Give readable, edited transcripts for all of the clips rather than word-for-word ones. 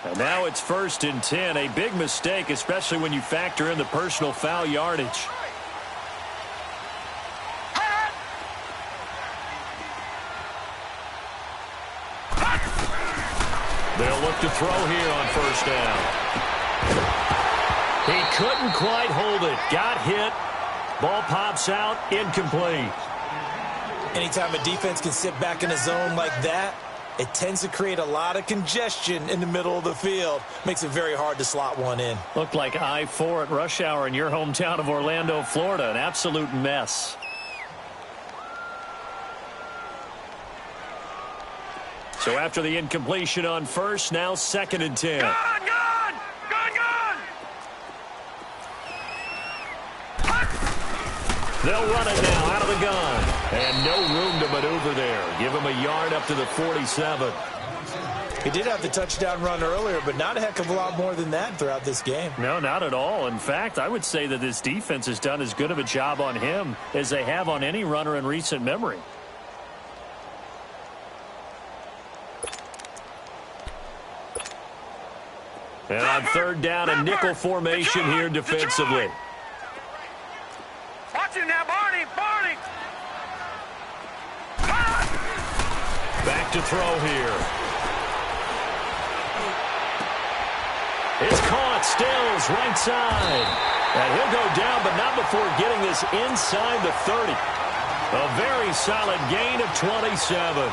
And now it's 1st and 10. A big mistake, especially when you factor in the personal foul yardage. They'll look to throw here on 1st down. He couldn't quite hold it. Got hit. Ball pops out. Incomplete. Anytime a defense can sit back in a zone like that, it tends to create a lot of congestion in the middle of the field. Makes it very hard to slot one in. Looked like I-4 at rush hour in your hometown of Orlando, Florida. An absolute mess. So after the incompletion on 1st, now 2nd and 10. Gone! They'll run it now out of the gun. And no room to maneuver there. Give him a yard up to the 47. He did have the touchdown run earlier, but not a heck of a lot more than that throughout this game. No, not at all. In fact, I would say that this defense has done as good of a job on him as they have on any runner in recent memory. And on 3rd down, a nickel formation here defensively. Watch him now, Barney! Back to throw here. It's caught. Stills, right side. And he'll go down, but not before getting this inside the 30. A very solid gain of 27.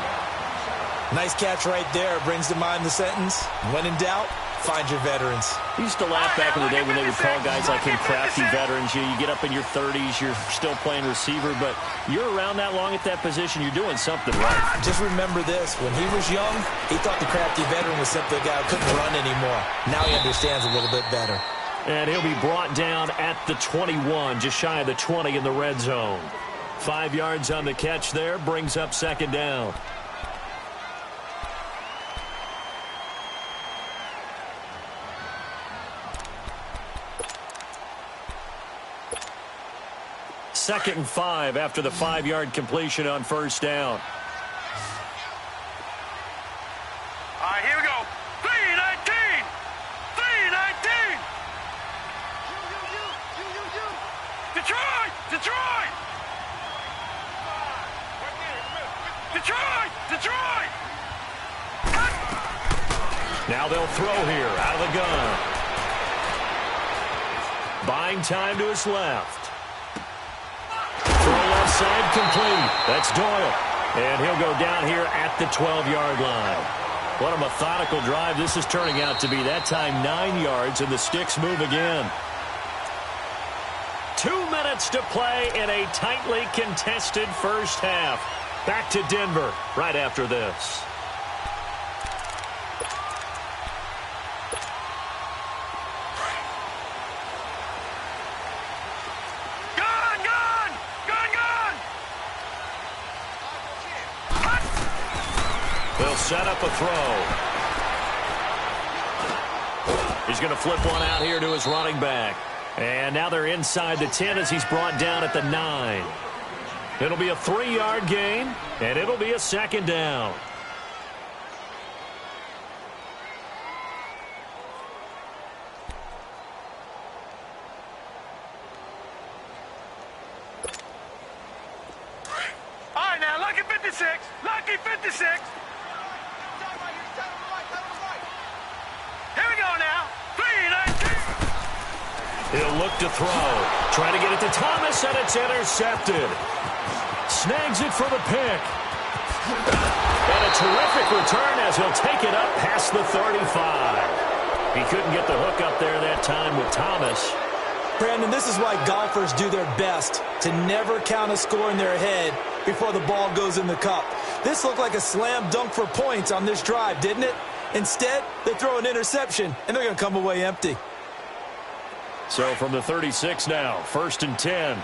Nice catch right there. Brings to mind the sentence, when in doubt, find your veterans. I used to laugh back in the day when they would call guys like him crafty veterans. You get up in your 30s, you're still playing receiver, but you're around that long at that position, you're doing something right. Just remember this. When he was young, he thought the crafty veteran was simply a guy who couldn't run anymore. Now he understands a little bit better. And he'll be brought down at the 21, just shy of the 20 in the red zone. 5 yards on the catch there, brings up 2nd down. Second and 5 after the 5-yard completion on 1st down. All right, here we go. 3-19! 3-19! Detroit! Detroit! Detroit! Detroit! Now they'll throw here out of the gun. Buying time to his left. Throw left side complete. That's Doyle. And he'll go down here at the 12-yard line. What a methodical drive this is turning out to be. That time 9 yards, and the sticks move again. 2 minutes to play in a tightly contested first half. Back to Denver right after this. They'll set up a throw. He's going to flip one out here to his running back. And now they're inside the 10 as he's brought down at the 9. It'll be a 3-yard gain, and it'll be a 2nd down. All right, now, lucky 56. Lucky 56. Here we go now. 3-19. He'll look to throw. Trying to get it to Thomas, and it's intercepted. Snags it for the pick. And a terrific return as he'll take it up past the 35. He couldn't get the hook up there that time with Thomas. Brandon, this is why golfers do their best to never count a score in their head before the ball goes in the cup. This looked like a slam dunk for points on this drive, didn't it? Instead, they throw an interception, and they're going to come away empty. So from the 36 now, 1st and 10.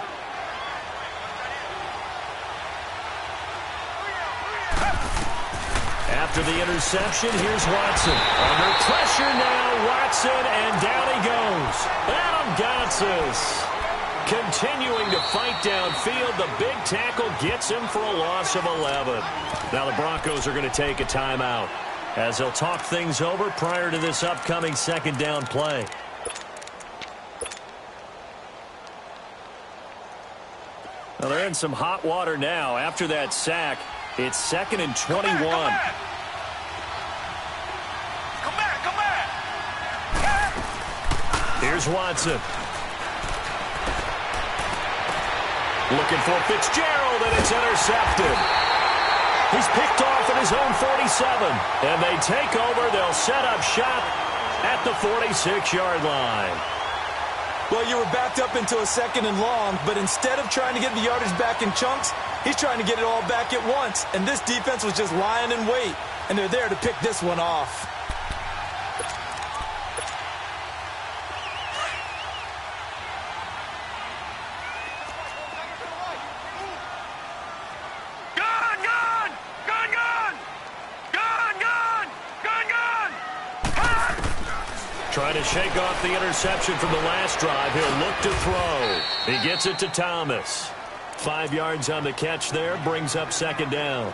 After the interception, here's Watson. Under pressure now, Watson, and down he goes. Adam Gotsis continuing to fight downfield. The big tackle gets him for a loss of 11. Now the Broncos are going to take a timeout. as they'll talk things over prior to this upcoming second down play. Well, they're in some hot water now. After that sack, it's 2nd and 21. Come back. Here's Watson. Looking for Fitzgerald, and it's intercepted. He's picked off at his own 47. And they take over. They'll set up shop at the 46-yard line. Well, you were backed up into a 2nd and long, but instead of trying to get the yardage back in chunks, he's trying to get it all back at once. And this defense was just lying in wait, and they're there to pick this one off. Trying to shake off the interception from the last drive. He'll look to throw. He gets it to Thomas. 5 yards on the catch there. Brings up 2nd down.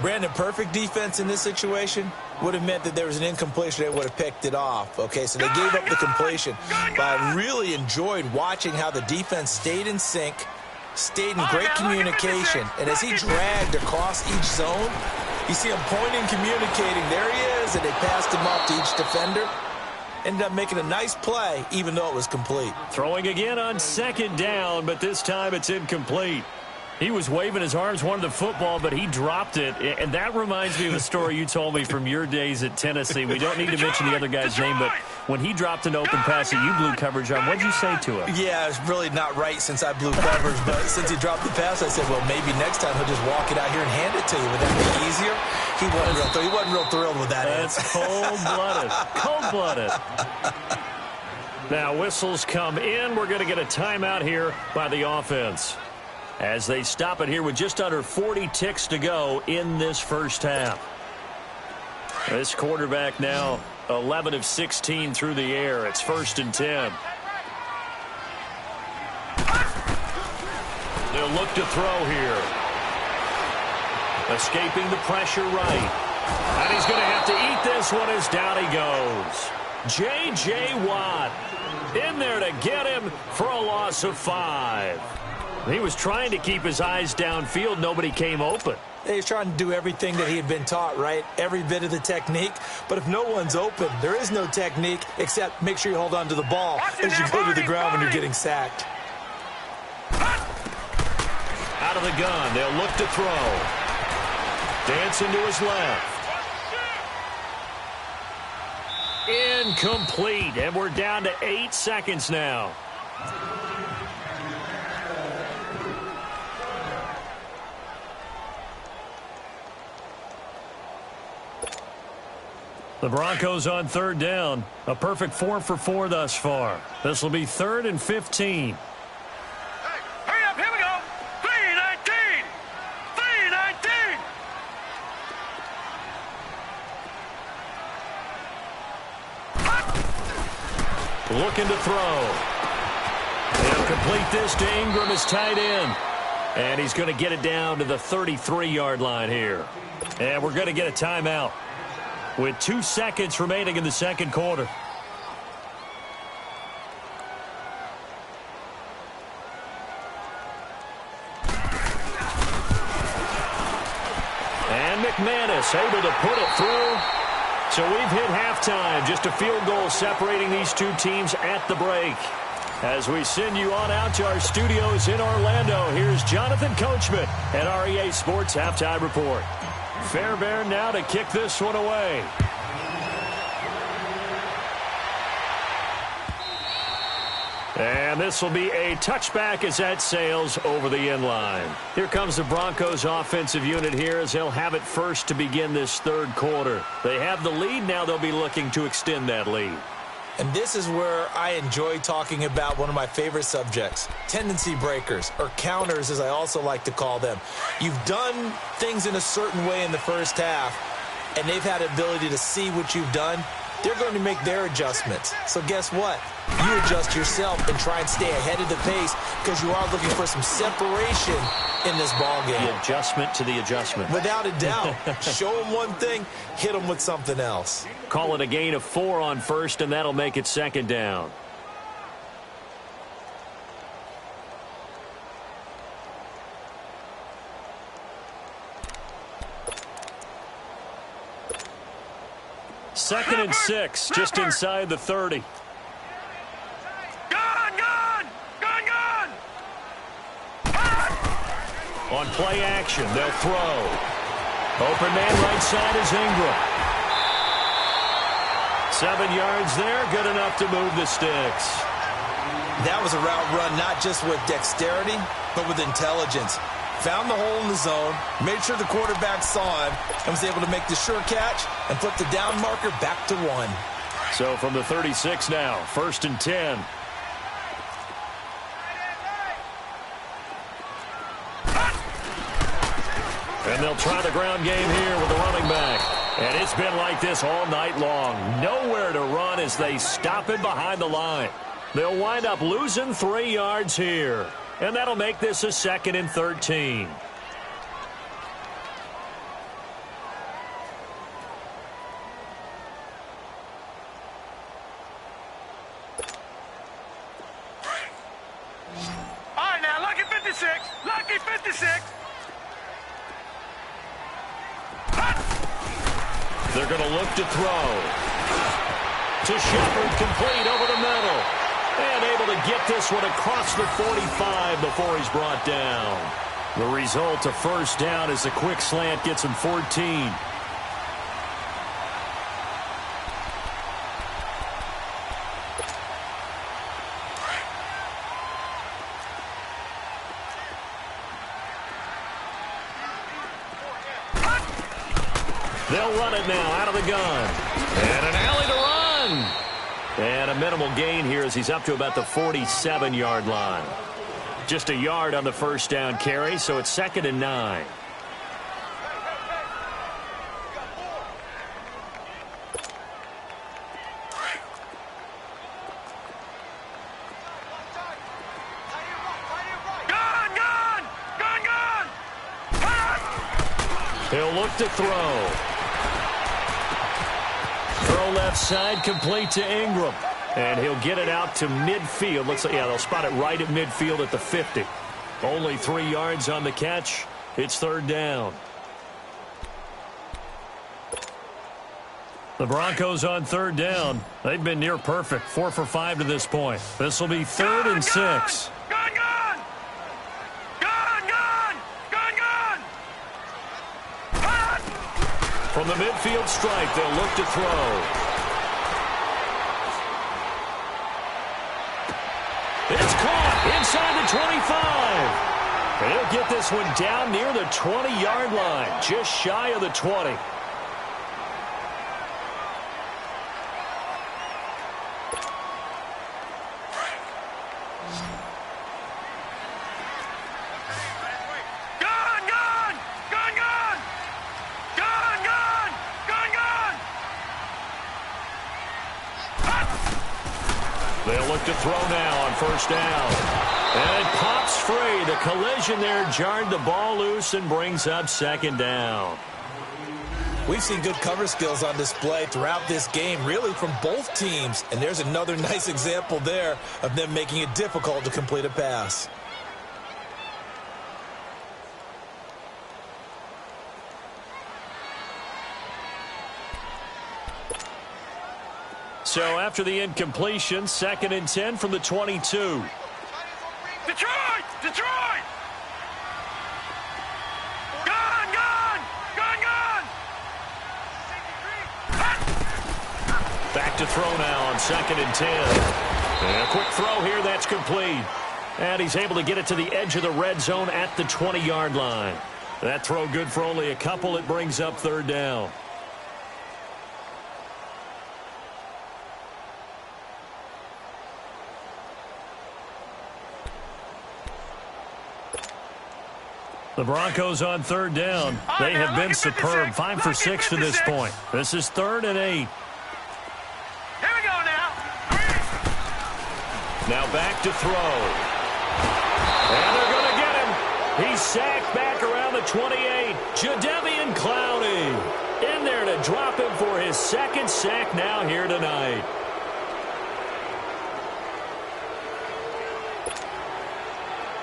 Brandon, perfect defense in this situation would have meant that there was an incompletion. They would have picked it off. Okay, so they gave up the completion. But I really enjoyed watching how the defense stayed in sync, stayed in great communication. And as he dragged across each zone, you see him pointing, communicating. There he is, and they passed him off to each defender. Ended up making a nice play, even though it was complete. Throwing again on 2nd down, but this time it's incomplete. He was waving his arms, wanted the football, but he dropped it. And that reminds me of a story you told me from your days at Tennessee. We don't need to mention the other guy's name, but when he dropped an open pass that you blew coverage on, what did you say to him? Yeah, it's really not right since I blew coverage, but since he dropped the pass, I said, well, maybe next time he'll just walk it out here and hand it to you. Would that be easier? He wasn't real thrilled with that. That's cold-blooded. Cold-blooded. Now, whistles come in. We're going to get a timeout here by the offense, as they stop it here with just under 40 ticks to go in this first half. This quarterback now 11 of 16 through the air. It's 1st and 10. They'll look to throw here. Escaping the pressure right. And he's going to have to eat this one as down he goes. J.J. Watt in there to get him for a loss of 5. He was trying to keep his eyes downfield. Nobody came open. He's trying to do everything that he had been taught, right? Every bit of the technique. But if no one's open, there is no technique except make sure you hold on to the ball as you go to the ground when you're getting sacked. Out of the gun. They'll look to throw. Dancing to his left. Incomplete. And we're down to 8 seconds now. The Broncos on 3rd down. A perfect 4 for 4 thus far. This will be 3rd and 15. Hey, hurry up, here we go. 3:19. 3:19. Looking to throw. He'll complete this to Ingram, his tight end. And he's going to get it down to the 33-yard line here. And we're going to get a timeout with 2 seconds remaining in the second quarter. And McManus able to put it through. So we've hit halftime. Just a field goal separating these two teams at the break. As we send you on out to our studios in Orlando, here's Jonathan Coachman at REA Sports Halftime Report. Fairbairn now to kick this one away. And this will be a touchback as that sails over the end line. Here comes the Broncos offensive unit here as they'll have it first to begin this third quarter. They have the lead. Now they'll be looking to extend that lead. And this is where I enjoy talking about one of my favorite subjects, tendency breakers, or counters as I also like to call them. You've done things in a certain way in the first half, and they've had the ability to see what you've done they're going to make their adjustments. So guess what? You adjust yourself and try and stay ahead of the pace because you are looking for some separation in this ball game. The adjustment to the adjustment. Without a doubt. Show them one thing, hit them with something else. Call it a gain of 4 on first, and that'll make it second down. Second and 6, just inside the 30. On play action, they'll throw. Open man right side is Ingram. 7 yards there, good enough to move the sticks. That was a route run not just with dexterity, but with intelligence. Found the hole in the zone, made sure the quarterback saw him, and was able to make the sure catch and put the down marker back to 1. So from the 36 now, first and 10. And they'll try the ground game here with the running back. And it's been like this all night long. Nowhere to run as they stop it behind the line. They'll wind up losing 3 yards here. And that'll make this a second and 13. All right, now, lucky 56. Lucky 56. They're going to look to throw. To Shepard, complete over the middle. And able to get this one across the 45 before he's brought down. The result, a first down, as the quick slant gets him 14. They'll run it now out of the gun. And an alley to run. And a minimal gain here as he's up to about the 47-yard line. Just a yard on the first down carry, so it's second and 9. He'll look to throw. Throw left side, complete to Ingram. And he'll get it out to midfield. Looks like, yeah, they'll spot it right at midfield at the 50. Only 3 yards on the catch. It's third down. The Broncos on third down. They've been near perfect. 4 for 5 to this point. This will be third and 6. From the midfield stripe, they'll look to throw. It's caught inside the 25. And he'll get this one down near the 20-yard line, just shy of the 20. They'll look to throw now on first down. And it pops free. The collision there jarred the ball loose and brings up second down. We've seen good cover skills on display throughout this game, really from both teams. And there's another nice example there of them making it difficult to complete a pass. So after the incompletion, second and 10 from the 22. Detroit! Detroit! Gun! Gun! Gun! Gun! Back to throw now on second and 10. And a quick throw here, that's complete. And he's able to get it to the edge of the red zone at the 20-yard line. That throw good for only a couple. It brings up third down. The Broncos on third down. They have been superb. 5 for 6 to this point. This is third and 8. Now back to throw. And they're going to get him. He's sacked back around the 28. Jadeveon Clowney in there to drop him for his second sack now here tonight.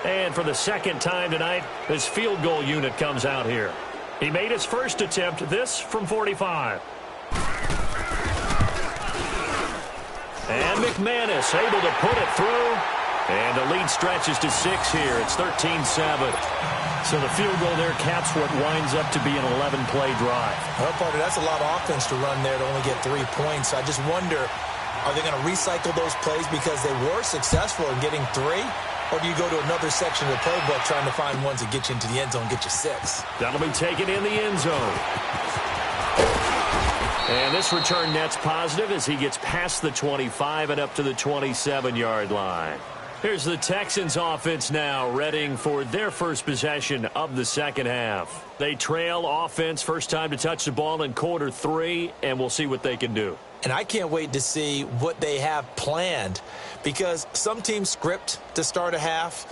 And for the second time tonight, his field goal unit comes out here. He made his first attempt, this from 45. And McManus able to put it through. And the lead stretches to 6 here. It's 13-7. So the field goal there caps what winds up to be an 11-play drive. Well, partner, that's a lot of offense to run there to only get 3 points. I just wonder, are they going to recycle those plays because they were successful in getting 3? Or do you go to another section of the playbook trying to find ones that get you into the end zone, get you 6? That'll be taken in the end zone. And this return net's positive as he gets past the 25 and up to the 27-yard line. Here's the Texans offense now, readying for their first possession of the second half. They trail offense, first time to touch the ball in quarter 3, and we'll see what they can do. And I can't wait to see what they have planned, because some teams script to start a half.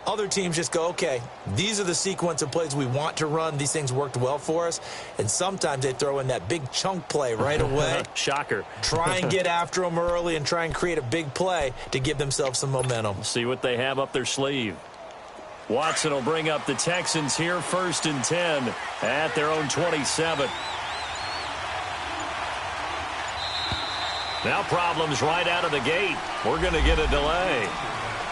Other teams just go, okay, these are the sequence of plays we want to run. These things worked well for us. And sometimes they throw in that big chunk play right away. Shocker. Try and get after them early and try and create a big play to give themselves some momentum. See what they have up their sleeve. Watson will bring up the Texans here, 1st and 10 at their own 27. Now problems right out of the gate. We're going to get a delay.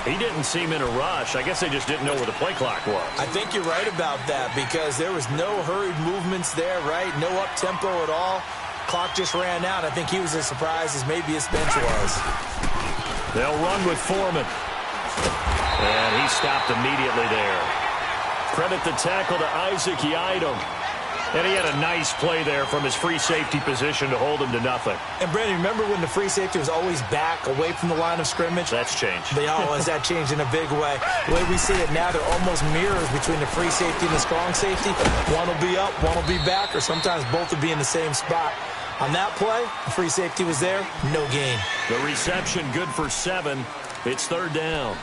He didn't seem in a rush. I guess they just didn't know where the play clock was. I think you're right about that, because there was no hurried movements there, right? No up-tempo at all. Clock just ran out. I think he was as surprised as maybe his bench was. They'll run with Foreman. And he stopped immediately there. Credit the tackle to Isaac Yiadom. And he had a nice play there from his free safety position to hold him to nothing. And, Brandon, remember when the free safety was always back away from the line of scrimmage? That's changed. That changed in a big way. The way we see it now, they're almost mirrors between the free safety and the strong safety. One will be up, one will be back, or sometimes both will be in the same spot. On that play, the free safety was there, no gain. The reception good for 7. It's 3rd down.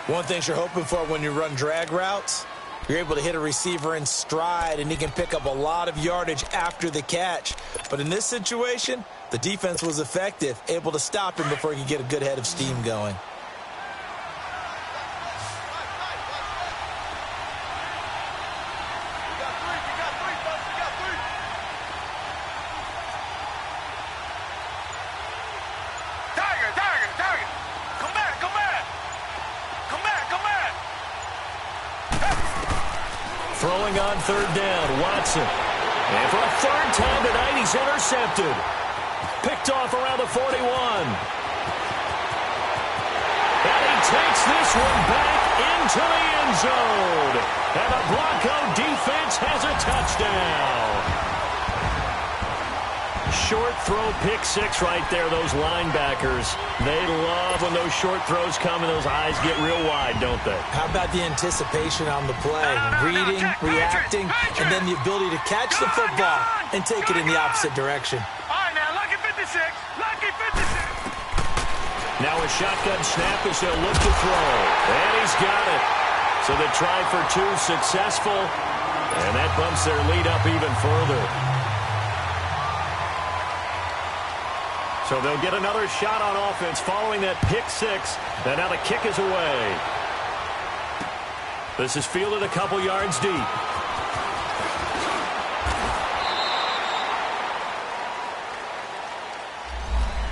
One thing you're hoping for when you run drag routes, you're able to hit a receiver in stride, and he can pick up a lot of yardage after the catch. But in this situation, the defense was effective, able to stop him before he could get a good head of steam going. Throwing on 3rd down, Watson. And for a 3rd time tonight, he's intercepted. Picked off around the 41. And he takes this one back into the end zone. And the Bronco defense has a touchdown. Short throw, pick 6 right there, those linebackers. They love when those short throws come and those eyes get real wide, don't they? How about the anticipation on the play? Reading, reacting, and then the ability to catch the football and take it in the opposite direction. All right, now, lucky 56. Lucky 56. Now a shotgun snap as they'll look to throw. And he's got it. So the try for 2 successful. And that bumps their lead up even further. So they'll get another shot on offense following that pick 6. And now the kick is away. This is fielded a couple yards deep.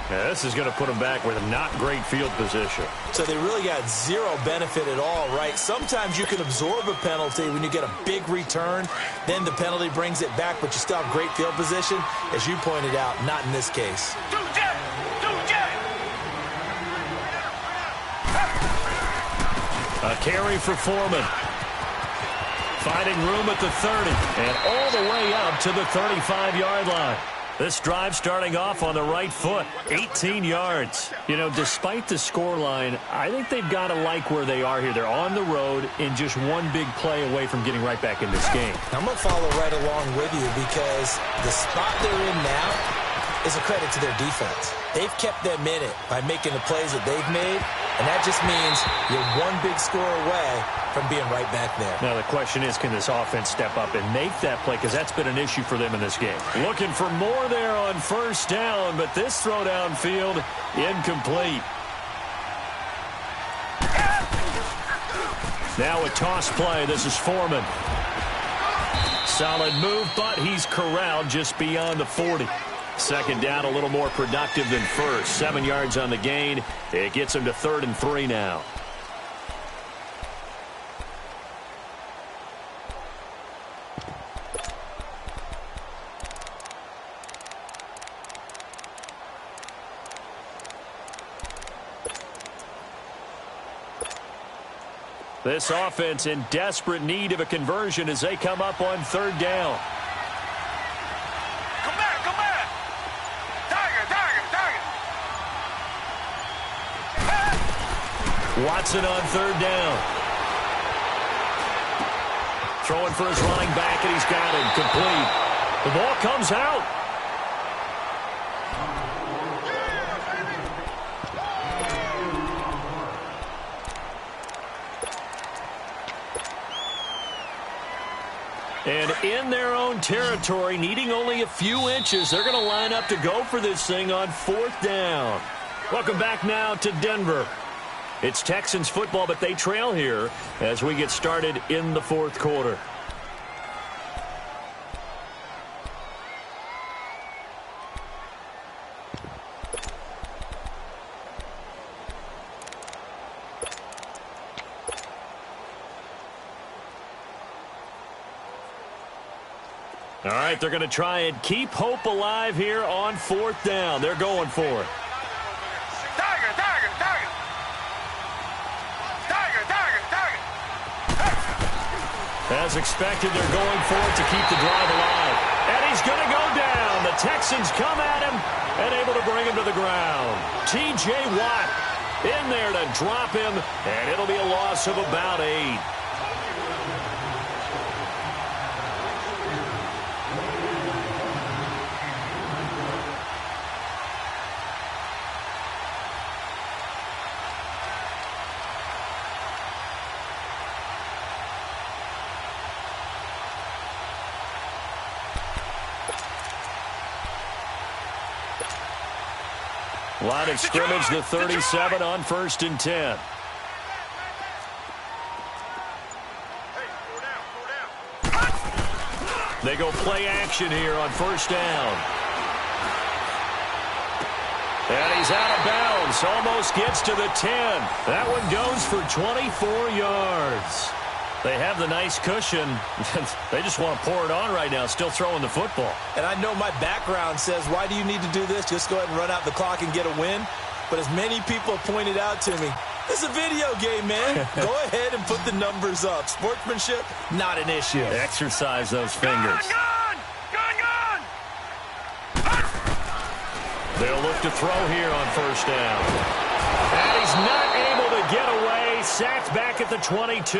Yeah, this is going to put them back with a not great field position. So they really got zero benefit at all, right? Sometimes you can absorb a penalty when you get a big return. Then the penalty brings it back, but you still have great field position. As you pointed out, not in this case. A carry for Foreman. Finding room at the 30. And all the way up to the 35-yard line. This drive starting off on the right foot, 18 yards. You know, despite the scoreline, I think they've got to like where they are here. They're on the road and just one big play away from getting right back in this game. I'm going to follow right along with you, because the spot they're in now is a credit to their defense. They've kept them in it by making the plays that they've made, And that just means you're one big score away from being right back there. Now the question is, can this offense step up and make that play? Because that's been an issue for them in this game. Looking for more there on first down, but this throw downfield incomplete. Now a toss play. This is Foreman. Solid move, but he's corralled just beyond the 40. Second down, a little more productive than first. 7 yards on the gain. It gets him to 3rd and 3 now. This offense in desperate need of a conversion as they come up on 3rd down. Come back, come back. Tiger. Watson on 3rd down. Throwing for his running back, and he's got it. Complete. The ball comes out. And in their own territory, needing only a few inches, they're going to line up to go for this thing on 4th down. Welcome back now to Denver. It's Texans football, but they trail here as we get started in the 4th quarter. All right, they're going to try and keep hope alive here on 4th down. They're going for it. Tiger, tiger, tiger. Tiger, tiger, tiger. As expected, they're going for it to keep the drive alive. And he's going to go down. The Texans come at him and able to bring him to the ground. T.J. Watt in there to drop him, and it'll be a loss of about 8. Line of scrimmage, the 37 on 1st and 10. They go play action here on 1st down. And he's out of bounds. Almost gets to the 10. That one goes for 24 yards. They have the nice cushion. They just want to pour it on right now, still throwing the football. And I know my background says, why do you need to do this? Just go ahead and run out the clock and get a win. But as many people have pointed out to me, it's a video game, man. Go ahead and put the numbers up. Sportsmanship, not an issue. Exercise those fingers. Gun! They'll look to throw here on 1st down. And he's not able to get away. Sacked back at the 22.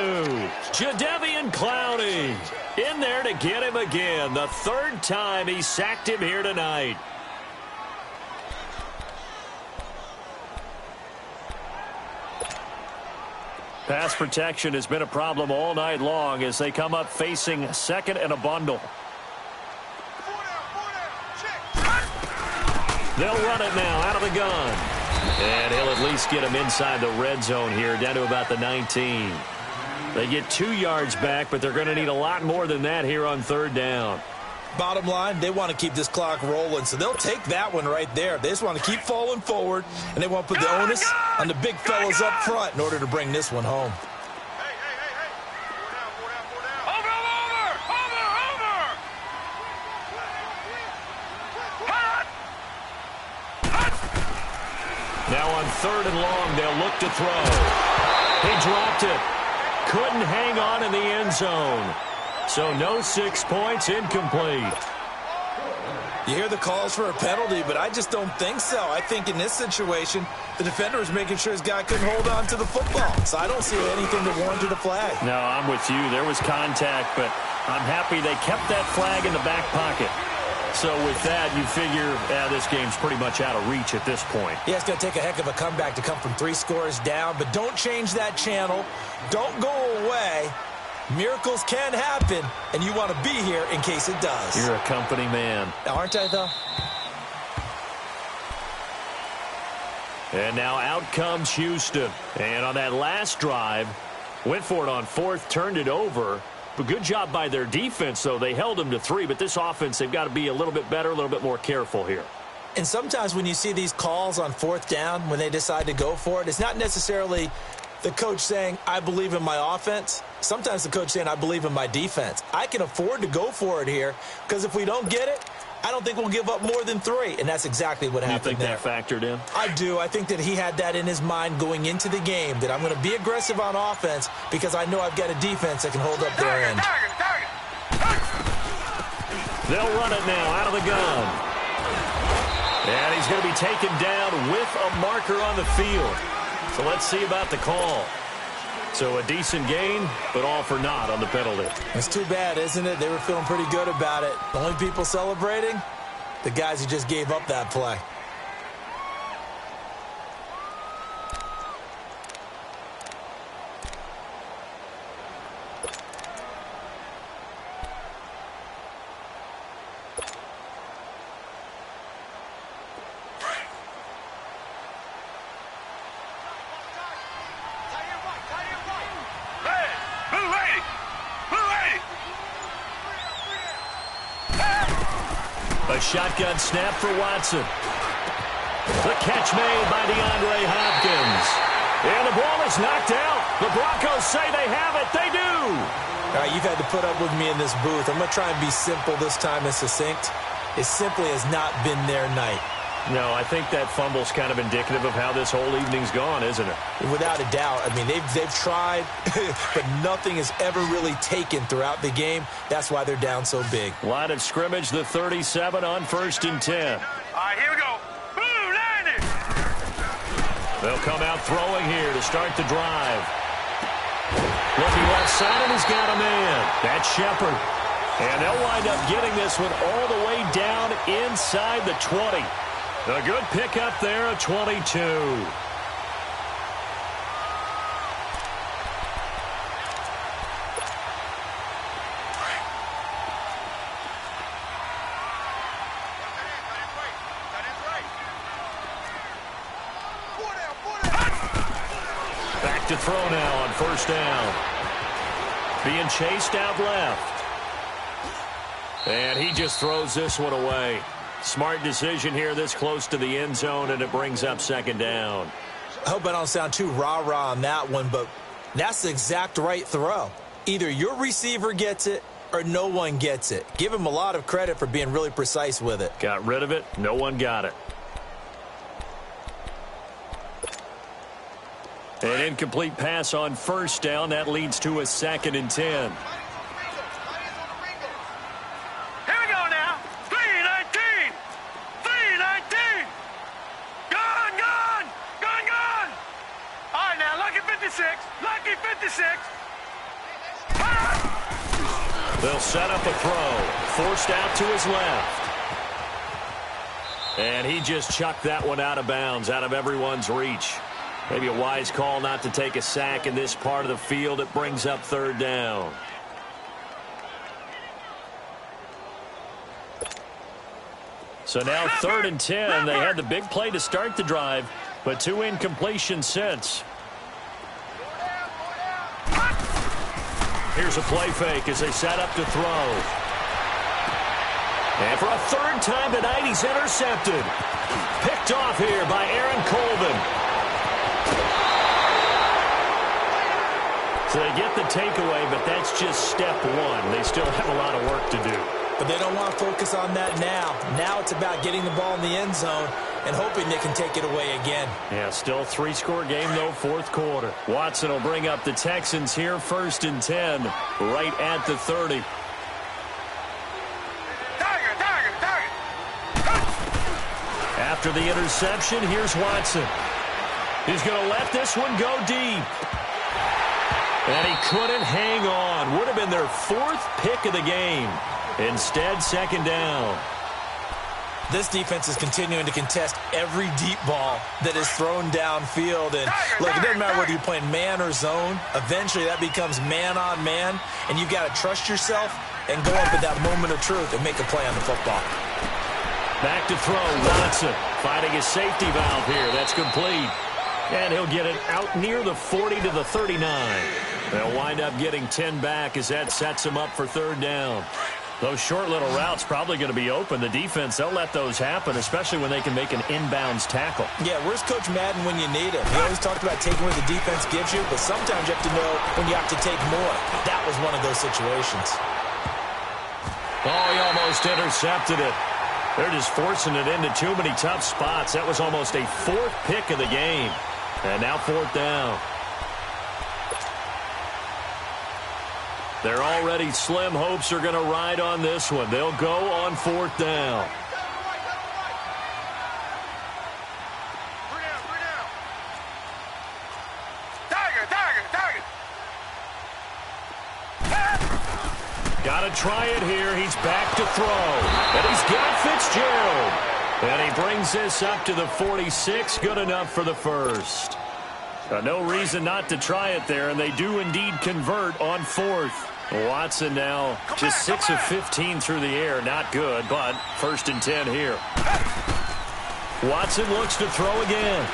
Jadeveon Clowney in there to get him again. The 3rd time he sacked him here tonight. Pass protection has been a problem all night long as they come up facing 2nd and a bundle. They'll run it now out of the gun. And he'll at least get him inside the red zone here, down to about the 19. They get 2 yards back, but they're going to need a lot more than that here on 3rd down. Bottom line, they want to keep this clock rolling, so they'll take that one right there. They just want to keep falling forward, and they want to put the onus on the big fellas up front in order to bring this one home. Now on 3rd and long, they'll look to throw. He dropped it. Couldn't hang on in the end zone. So no 6 points, incomplete. You hear the calls for a penalty, but I just don't think so. I think in this situation, the defender was making sure his guy couldn't hold on to the football. So I don't see anything that warranted a flag. No, I'm with you. There was contact, but I'm happy they kept that flag in the back pocket. So with that, you figure this game's pretty much out of reach at this point. Yeah, it's going to take a heck of a comeback to come from 3 scores down, but don't change that channel. Don't go away. Miracles can happen, and you want to be here in case it does. You're a company man. Aren't I, though? And now out comes Houston. And on that last drive, went for it on 4th, turned it over. But good job by their defense, though. They held them to 3, but this offense, they've got to be a little bit better, a little bit more careful here. And sometimes when you see these calls on 4th down, when they decide to go for it, it's not necessarily the coach saying, I believe in my offense. Sometimes the coach saying, I believe in my defense. I can afford to go for it here, because if we don't get it, I don't think we'll give up more than 3, and that's exactly what happened there. You think that factored in? I do. I think that he had that in his mind going into the game, that I'm going to be aggressive on offense because I know I've got a defense that can hold up their end. They'll run it now out of the gun. And he's going to be taken down with a marker on the field. So let's see about the call. So a decent gain, but all for naught on the penalty. It's too bad, isn't it? They were feeling pretty good about it. The only people celebrating, the guys who just gave up that play. Shotgun snap for Watson. The catch made by DeAndre Hopkins. And the ball is knocked out. The Broncos say they have it. They do. All right, you've had to put up with me in this booth. I'm going to try and be simple this time and succinct. It simply has not been their night. No, I think that fumble's kind of indicative of how this whole evening's gone, isn't it? Without a doubt. I mean, they've tried, but nothing has ever really taken throughout the game. That's why they're down so big. Line of scrimmage, the 37 on 1st and 10. All right, here we go. Boom, 90. They'll come out throwing here to start the drive. Looking left side, and he's got a man. That's Shepard. And they'll wind up getting this one all the way down inside the 20. A good pickup there, a 22. Back to throw now on 1st down. Being chased out left. And he just throws this one away. Smart decision here this close to the end zone, and it brings up 2nd down. I hope I don't sound too rah-rah on that one, but that's the exact right throw. Either your receiver gets it or no one gets it. Give him a lot of credit for being really precise with it. Got rid of it. No one got it. An incomplete pass on 1st down. That leads to a 2nd and 10. Lucky 56. They'll set up a throw. Forced out to his left. And he just chucked that one out of bounds, out of everyone's reach. Maybe a wise call not to take a sack in this part of the field. It brings up 3rd down. So now 3rd and 10. They had the big play to start the drive, but 2 incompletions since. Here's a play fake as they set up to throw. And for a 3rd time tonight, he's intercepted. Picked off here by Aaron Colvin. So they get the takeaway, but that's just step 1. They still have a lot of work to do. But they don't want to focus on that now. Now it's about getting the ball in the end zone and hoping they can take it away again. Yeah, still 3-score game, though, 4th quarter. Watson will bring up the Texans here, 1st and 10, right at the 30. After the interception, here's Watson. He's going to let this one go deep. And he couldn't hang on. Would have been their 4th pick of the game. Instead, 2nd down. This defense is continuing to contest every deep ball that is thrown downfield. And look, it doesn't matter whether you're playing man or zone. Eventually, that becomes man on man, and you've got to trust yourself and go up at that moment of truth and make a play on the football. Back to throw, Watson finding his safety valve here. That's complete. And he'll get it out near the 40 to the 39. They'll wind up getting 10 back as that sets them up for third down. Those short little routes probably going to be open. The defense, they'll let those happen, especially when they can make an inbounds tackle. Yeah, where's Coach Madden when you need him? He always talked about taking what the defense gives you, but sometimes you have to know when you have to take more. That was one of those situations. Oh, he almost intercepted it. They're just forcing it into too many tough spots. That was almost a fourth pick of the game. And now fourth down. Their already slim hopes are going to ride on this one. They'll go on fourth down. Got to try it here. He's back to throw. And he's got Fitzgerald. And he brings this up to the 46. Good enough for the first. No reason not to try it there, and they do indeed convert on fourth. Watson now just 6 of 15 through the air. Not good, but first and 10 here. Watson looks to throw again.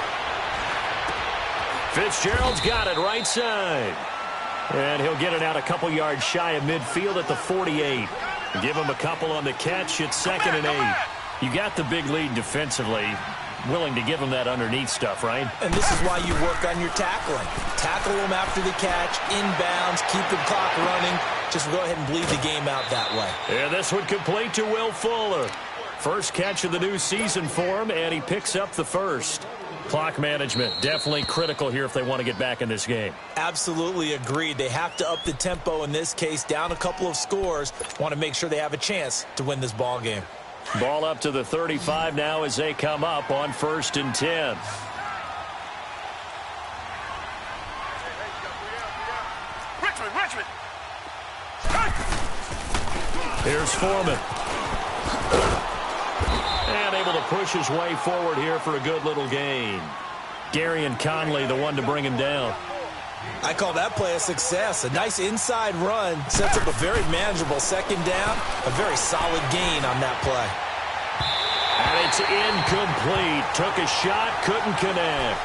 Fitzgerald's got it right side. And he'll get it out a couple yards shy of midfield at the 48. Give him a couple on the catch. It's second and 8. You got the big lead defensively. Willing to give them that underneath stuff, right? And this is why you work on your tackling. Tackle them after the catch, inbounds, keep the clock running. Just go ahead and bleed the game out that way. And this one complete to Will Fuller. First catch of the new season for him, and he picks up the first. Clock management, definitely critical here if they want to get back in this game. Absolutely agreed. They have to up the tempo in this case, down a couple of scores. Want to make sure they have a chance to win this ball game. Ball up to the 35 now as they come up on first and 10. Richmond. Here's Foreman. And able to push his way forward here for a good little gain. Gary and Conley, the one to bring him down. I call that play a success. A nice inside run sets up a very manageable second down. A very solid gain on that play. And it's incomplete. Took a shot, couldn't connect.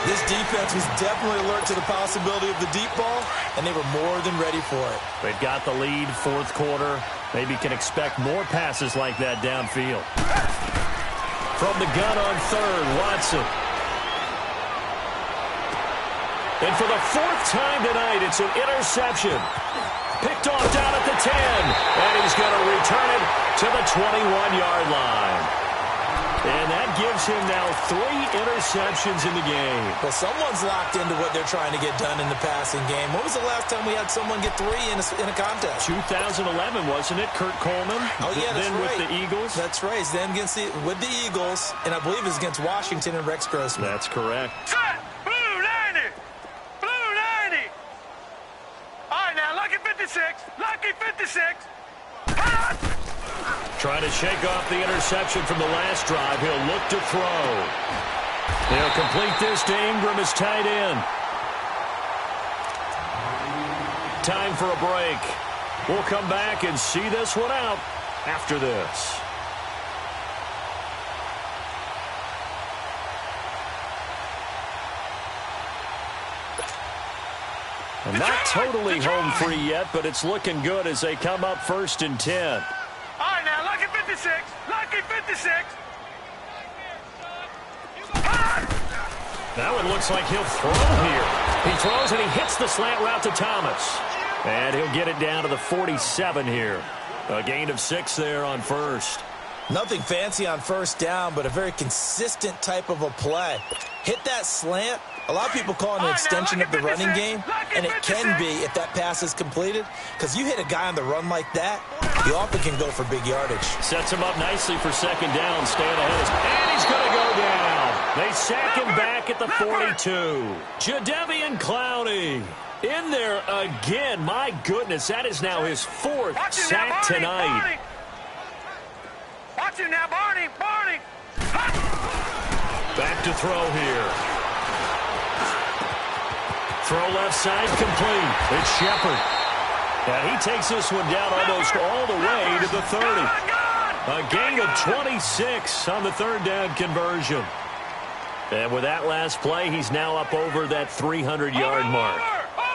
This defense was definitely alert to the possibility of the deep ball, and they were more than ready for it. They've got the lead, fourth quarter. Maybe can expect more passes like that downfield. From the gun on third, Watson. And for the fourth time tonight, it's an interception. Picked off down at the 10. And he's going to return it to the 21-yard line. And that gives him now 3 interceptions in the game. Well, someone's locked into what they're trying to get done in the passing game. When was the last time we had someone get 3 in a contest? 2011, wasn't it? Kurt Coleman. Oh, yeah, that's then right. with the Eagles. That's right. Then with the Eagles, and I believe it's against Washington and Rex Grossman. That's correct. Set! Blue 90! Blue 90! All right, now, lucky 56. Lucky 56. Hot! Trying to shake off the interception from the last drive. He'll look to throw. They'll complete this to Ingram as tight end. Time for a break. We'll come back and see this one out after this. Not totally home free yet, but it's looking good as they come up first and 10. All right, now, lucky 56. Lucky 56. That one looks like he'll throw here. He throws and he hits the slant route to Thomas. And he'll get it down to the 47 here. A gain of 6 there on first. Nothing fancy on first down, but a very consistent type of a play. Hit that slant. A lot of people call it an extension of the running game, and it can be if that pass is completed, because you hit a guy on the run like that, you often can go for big yardage. Sets him up nicely for second down, staying ahead. And he's going to go down. They sack him back at the 42. Jadeveon Clowney in there again. My goodness, that is now his 4th sack tonight. Watch him now, Barney. Back to throw here. Throw left side complete. It's Shepard. And he takes this one down almost all the way to the 30. A gain of 26 on the third down conversion. And with that last play, he's now up over that 300-yard mark.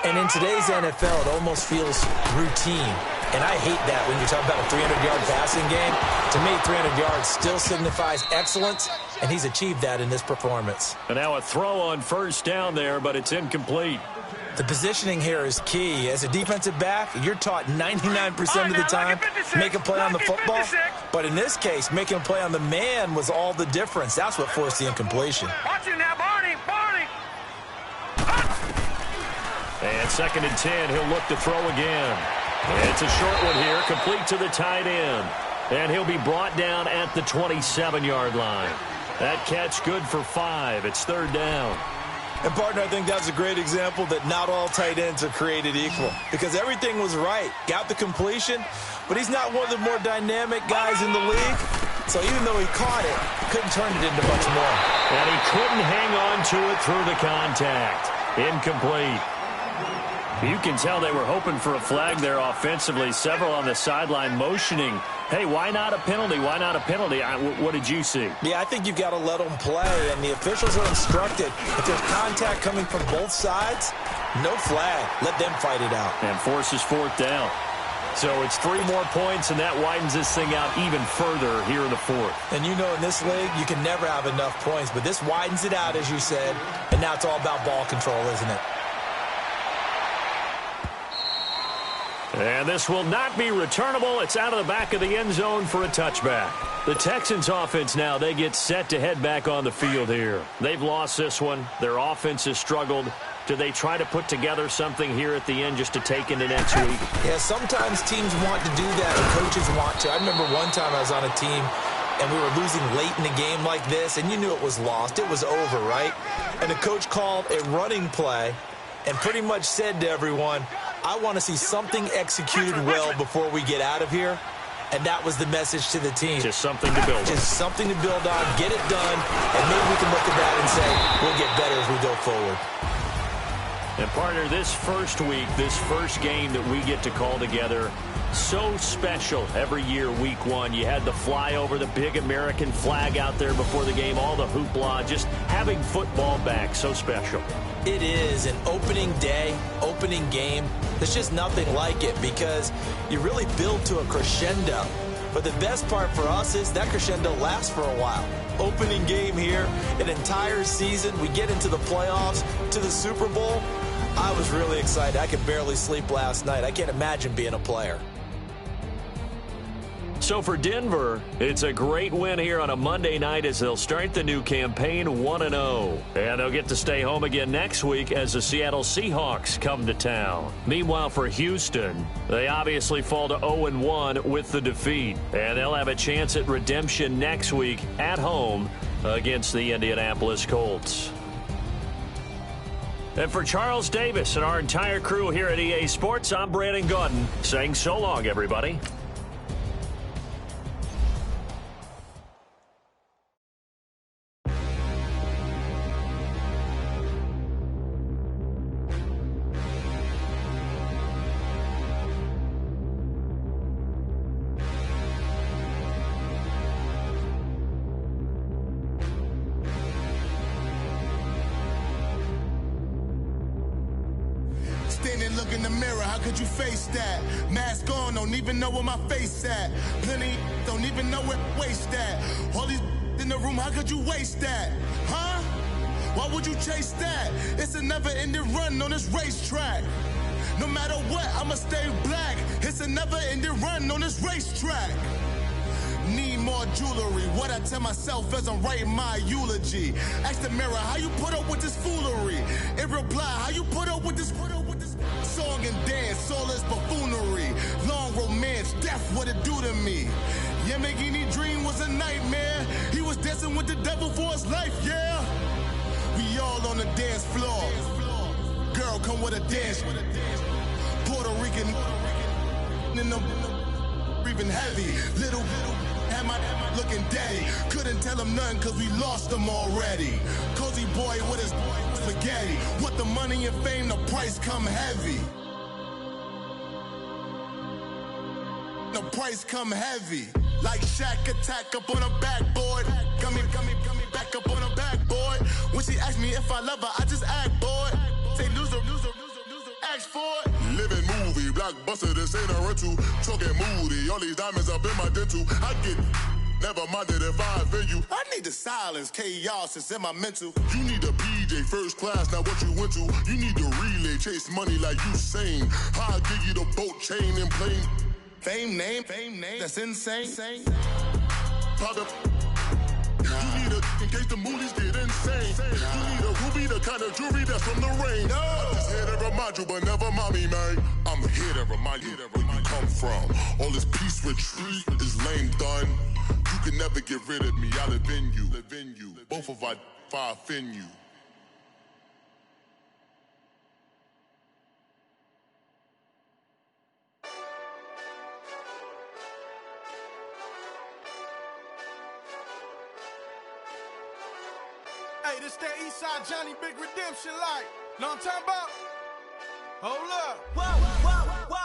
And in today's NFL, it almost feels routine. And I hate that when you're talking about a 300-yard passing game. To me, 300 yards still signifies excellence, and he's achieved that in this performance. And now a throw on first down there, but it's incomplete. The positioning here is key. As a defensive back, you're taught 99% of the time, make a play on the football. But in this case, making a play on the man was all the difference. That's what forced the incompletion. Watch him now, Barney. And 2nd and 10, he'll look to throw again. It's a short one here, complete to the tight end. And he'll be brought down at the 27-yard line. That catch good for 5. It's 3rd down. And, partner, I think that's a great example that not all tight ends are created equal. Because everything was right. Got the completion, but he's not one of the more dynamic guys in the league. So even though he caught it, couldn't turn it into much more. And he couldn't hang on to it through the contact. Incomplete. You can tell they were hoping for a flag there offensively. Several on the sideline motioning, hey, why not a penalty? Why not a penalty? What did you see? Yeah, I think you've got to let them play, and the officials are instructed. If there's contact coming from both sides, no flag. Let them fight it out. And forces 4th down. So it's 3 more points, and that widens this thing out even further here in the 4th. And you know in this league, you can never have enough points, but this widens it out, as you said, and now it's all about ball control, isn't it? And this will not be returnable. It's out of the back of the end zone for a touchback. The Texans offense now, they get set to head back on the field here. They've lost this one. Their offense has struggled. Do they try to put together something here at the end just to take into next week? Yeah, sometimes teams want to do that and coaches want to. I remember one time I was on a team and we were losing late in the game like this, and you knew it was lost. It was over, right? And the coach called a running play and pretty much said to everyone, I want to see something executed well before we get out of here. And that was the message to the team. Just something to build on. Just something to build on, get it done, and maybe we can look at that and say, we'll get better as we go forward. And, partner, this first week, this first game that we get to call together, so special every year, week 1. You had the flyover, the big American flag out there before the game, all the hoopla, just having football back, so special. It is an opening day, opening game. There's just nothing like it because you really build to a crescendo. But the best part for us is that crescendo lasts for a while. Opening game here, an entire season. We get into the playoffs, to the Super Bowl. I was really excited. I could barely sleep last night. I can't imagine being a player. So for Denver, it's a great win here on a Monday night as they'll start the new campaign 1-0. And they'll get to stay home again next week as the Seattle Seahawks come to town. Meanwhile, for Houston, they obviously fall to 0-1 with the defeat. And they'll have a chance at redemption next week at home against the Indianapolis Colts. And for Charles Davis and our entire crew here at EA Sports, I'm Brandon Gaudin saying so long, everybody. Look in the mirror, how could you face that? Mask on, don't even know where my face at. Plenty don't even know where waste at. All these in the room, how could you waste that? Huh? Why would you chase that? It's a never-ending run on this racetrack. No matter what, I'ma stay black. It's a never-ending run on this racetrack. Need more jewelry. What I tell myself as I'm writing my eulogy. Ask the mirror, how you put up with this foolery? In reply, how you put up with this song and dance, all this buffoonery. Long romance, death, what it do to me? Yamagini dream was a nightmare. He was dancing with the devil for his life, yeah. We all on the dance floor. Girl, come with a dance. Puerto Rican in the breathing heavy. Little had my looking daddy. Couldn't tell him nothing cause we lost him already. Cozy boy with his spaghetti. What the money and fame, the price come heavy. The price come heavy. Like Shaq attack up on a backboard. Gummy, back up on a backboard. When she asked me if I love her, I just act bored. Say loser, ask for it. Living movie, blockbuster, this ain't a rental. Talking moody, all these diamonds up in my dental. I get never minded if I offend you. I need the silence, chaos is in my mental. You need a PJ, first class, not what you went to. You need the relay, chase money like you sane. I'll give you the boat, chain, and plane. Fame name, that's insane. Pop up. You need a, in case the movies get insane. You need a ruby, the kind of jewelry that's from the rain. I'm just here to remind you, but never mind me, man. I'm here to remind you where you come from. All this peace retreat is lame done. You can never get rid of me, I live in you. Both of us fire offend you. Hey, this that Eastside Johnny Big Redemption like. Know what I'm talking about? Hold up. Whoa.